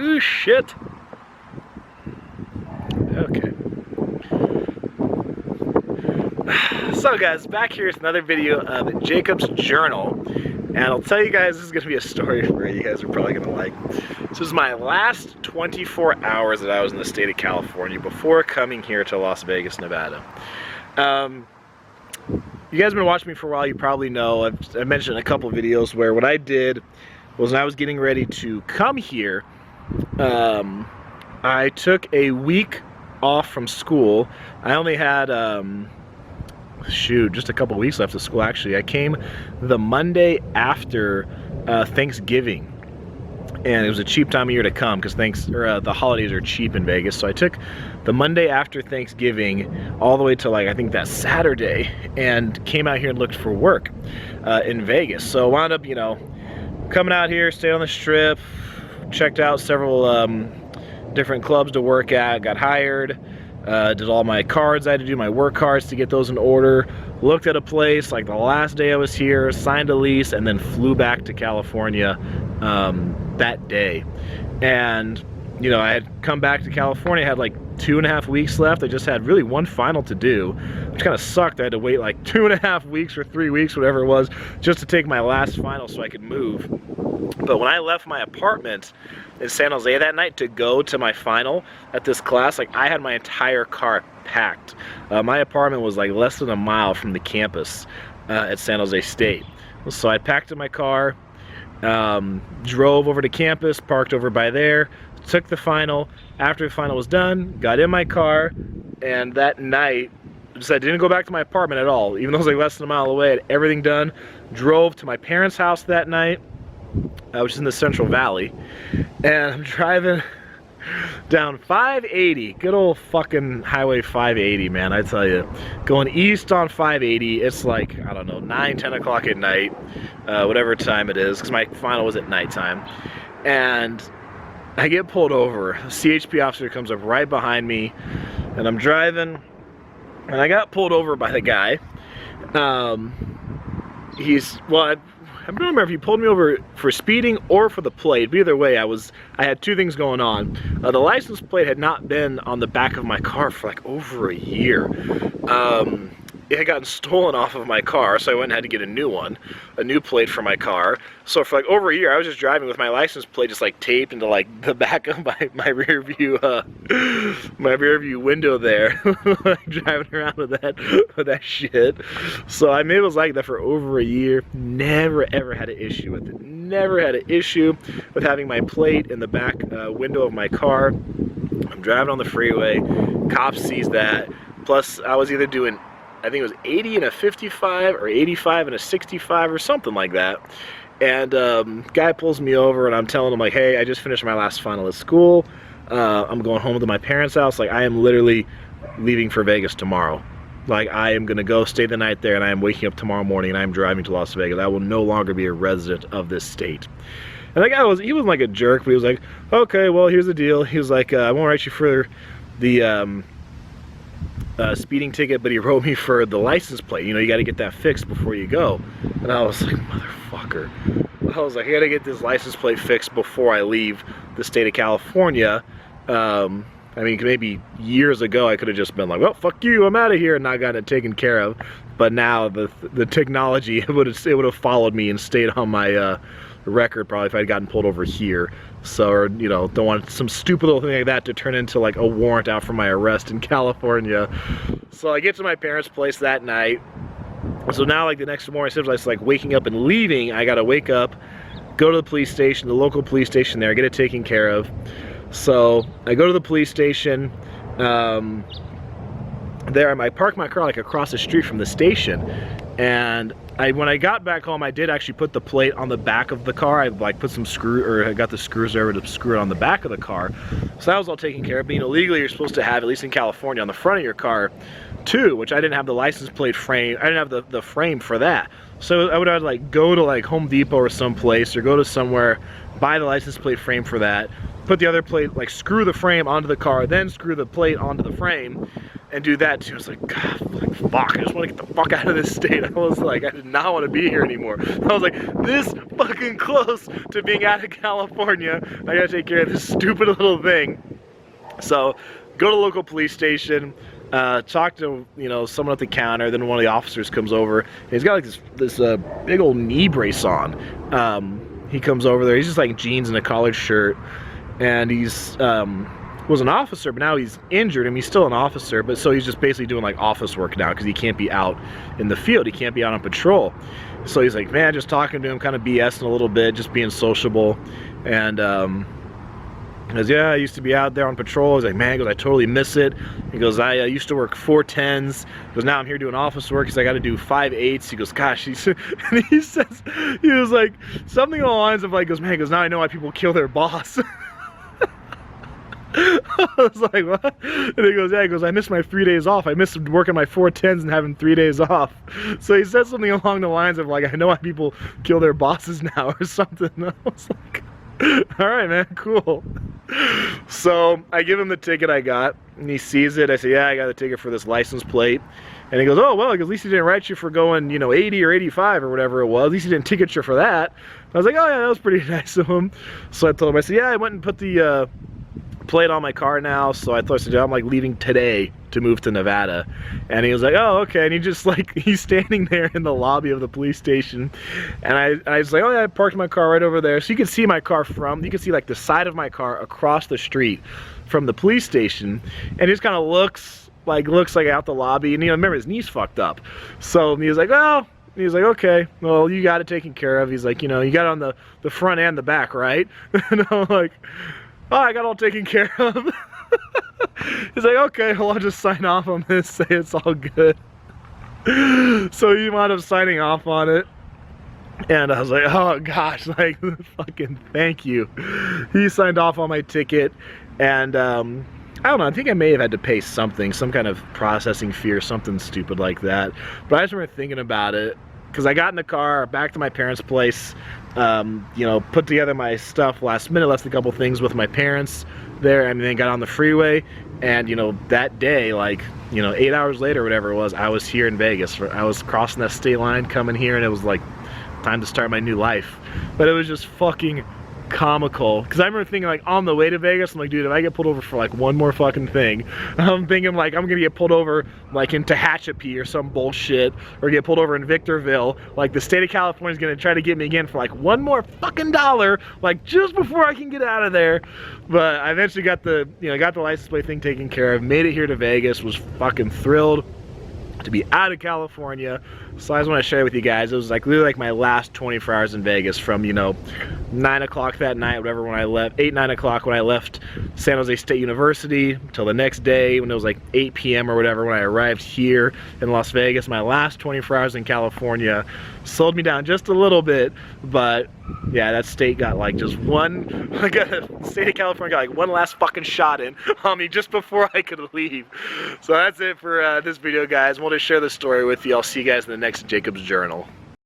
Ooh, shit. Okay. So guys, back here is another video of Jacob's journal. And I'll tell you guys, this is going to be a story for you guys are probably going to like. This was my last 24 hours that I was in the state of California before coming here to Las Vegas, Nevada. You guys have been watching me for a while, you probably know, I've mentioned in a couple of videos where what I did was when I was getting ready to come here, I took a week off from school. I only had, just a couple weeks left of school actually. I came the Monday after Thanksgiving. And it was a cheap time of year to come because the holidays are cheap in Vegas. So I took the Monday after Thanksgiving all the way to like I think that Saturday and came out here and looked for work in Vegas. So I wound up, you know, coming out here, stayed on the Strip, checked out several different clubs to work at, got hired, did all my cards. I had to do my work cards to get those in order. Looked at a place like the last day I was here, signed a lease, and then flew back to California that day. And you know, I had come back to California, I had like 2.5 weeks left. I just had really one final to do, which kind of sucked. I had to wait like 2.5 weeks or 3 weeks, whatever it was, just to take my last final so I could move. But when I left my apartment in San Jose that night to go to my final at this class, like I had my entire car packed. My apartment was like less than a mile from the campus at San Jose State. So I packed in my car, drove over to campus, parked over by there, took the final. After the final was done, got in my car, and that night, I didn't go back to my apartment at all, even though it was like less than a mile away. I had everything done, drove to my parents' house that night, which is in the Central Valley, and I'm driving down 580, good old fucking Highway 580, man, I tell you. Going east on 580, it's like, I don't know, 9, 10 o'clock at night, whatever time it is, because my final was at nighttime. And I get pulled over. A CHP officer comes up right behind me, and I'm driving, and I got pulled over by the guy. I don't remember if he pulled me over for speeding or for the plate, but either way, I had two things going on. The license plate had not been on the back of my car for like over a year. It had gotten stolen off of my car, so I went and had to get a new one, a new plate for my car. So for like over a year, I was just driving with my license plate just like taped into like the back of my rear view, window there, like driving around with that shit. I mean, it was like that for over a year. Never ever had an issue with it. Never had an issue with having my plate in the back window of my car. I'm driving on the freeway. Cop sees that. Plus, I was either doing, I think it was 80 and a 55 or 85 and a 65 or something like that. And guy pulls me over and I'm telling him like, hey, I just finished my last final at school. I'm going home to my parents' house. Like I am literally leaving for Vegas tomorrow. Like I am gonna go stay the night there and I am waking up tomorrow morning and I am driving to Las Vegas. I will no longer be a resident of this state. And that guy he wasn't like a jerk, but he was like, okay, well here's the deal. He was like, I won't write you for the speeding ticket, but he wrote me for the license plate. You know, you got to get that fixed before you go. And I was like, motherfucker. I was like, I got to get this license plate fixed before I leave the state of California. I mean, maybe years ago I could have just been like, well, fuck you, I'm out of here, and not gotten it taken care of. But now the technology, it would have followed me and stayed on my record probably if I'd gotten pulled over here. So, or, you know, don't want some stupid little thing like that to turn into like a warrant out for my arrest in California. So I get to my parents' place that night. So now like the next morning, instead of just like waking up and leaving, I gotta wake up, go to the police station, the local police station there, get it taken care of. So I go to the police station, there I park my car like across the street from the station, and when I got back home, I did actually put the plate on the back of the car. I like put some I got the screws there to screw it on the back of the car. So that was all taken care of. But you know, legally you're supposed to have, at least in California, on the front of your car too, which I didn't have the license plate frame. I didn't have the frame for that. So I would have to like go to like Home Depot or someplace, or go to somewhere, buy the license plate frame for that, put the other plate, like screw the frame onto the car, then screw the plate onto the frame. and do that too. I was like, God, fuck, I just want to get the fuck out of this state. I was like, I did not want to be here anymore. I was like, this fucking close to being out of California. I gotta take care of this stupid little thing. So, go to the local police station, talk to, you know, someone at the counter, then one of the officers comes over, and he's got like this big old knee brace on. He comes over there, he's just like jeans and a collared shirt, and he's, was an officer, but now he's injured. I mean, he's still an officer, but so he's just basically doing like office work now because he can't be out in the field. He can't be out on patrol. So he's like, man, just talking to him, kind of BSing a little bit, just being sociable. And he goes, yeah, I used to be out there on patrol. He's like, man, he goes, I totally miss it. He goes, I used to work 410s. He goes, now I'm here doing office work because I got to do 5/8. He goes, gosh, and he says, he was like, something along the lines of like, goes, man, he goes, now I know why people kill their boss. I was like, what? And he goes, yeah, he goes, I miss my 3 days off. I miss working my 410s and having 3 days off. So he said something along the lines of like, I know why people kill their bosses now or something. And I was like, all right, man, cool. So I give him the ticket I got, and he sees it. I say, yeah, I got a ticket for this license plate. And he goes, oh, well, at least he didn't write you for going, you know, 80 or 85 or whatever it was. At least he didn't ticket you for that. I was like, oh, yeah, that was pretty nice of him. So I told him, I said, yeah, I went and put the plate on my car now, so I said, I'm like leaving today to move to Nevada. And he was like, oh, okay. And he just like, he's standing there in the lobby of the police station, and I was like, oh yeah, I parked my car right over there, so you can see my car from, you can see like the side of my car across the street from the police station. And he just kind of looks like out the lobby, and you know, remember his knee's fucked up, so he was like, well, he was like, okay, well, you got it taken care of. He's like, you know, you got it on the front and the back, right? And I'm like, oh, I got all taken care of. He's like, okay, well, I'll just sign off on this, say it's all good. So he wound up signing off on it. And I was like, oh gosh, like, fucking thank you. He signed off on my ticket. And I don't know, I think I may have had to pay something, some kind of processing fee or something stupid like that. But I just remember thinking about it, because I got in the car, back to my parents' place, you know, put together my stuff last minute, left a couple things with my parents there, and then got on the freeway. And, you know, that day, like, you know, 8 hours later, whatever it was, I was here in Vegas. I was crossing that state line, coming here, and it was like time to start my new life. But it was just fucking comical, because I remember thinking, like, on the way to Vegas, I'm like, dude, if I get pulled over for like one more fucking thing, I'm thinking like I'm gonna get pulled over like in Tehachapi or some bullshit, or get pulled over in Victorville. Like, the state of California is gonna try to get me again for like one more fucking dollar, like just before I can get out of there. But I eventually got the, you know, got the license plate thing taken care of, made it here to Vegas, was fucking thrilled to be out of California. So I just want to share with you guys, it was like literally like my last 24 hours in Vegas, from, you know, 9 o'clock that night, whatever, when I left, 9 o'clock when I left San Jose State University, till the next day when it was like 8 p.m. or whatever when I arrived here in Las Vegas. My last 24 hours in California slowed me down just a little bit, but yeah, that state got like just one, like the state of California got like one last fucking shot in on me just before I could leave. So that's it for this video, guys. I wanted to share this story with you. I'll see you guys in the next Jacob's Journal.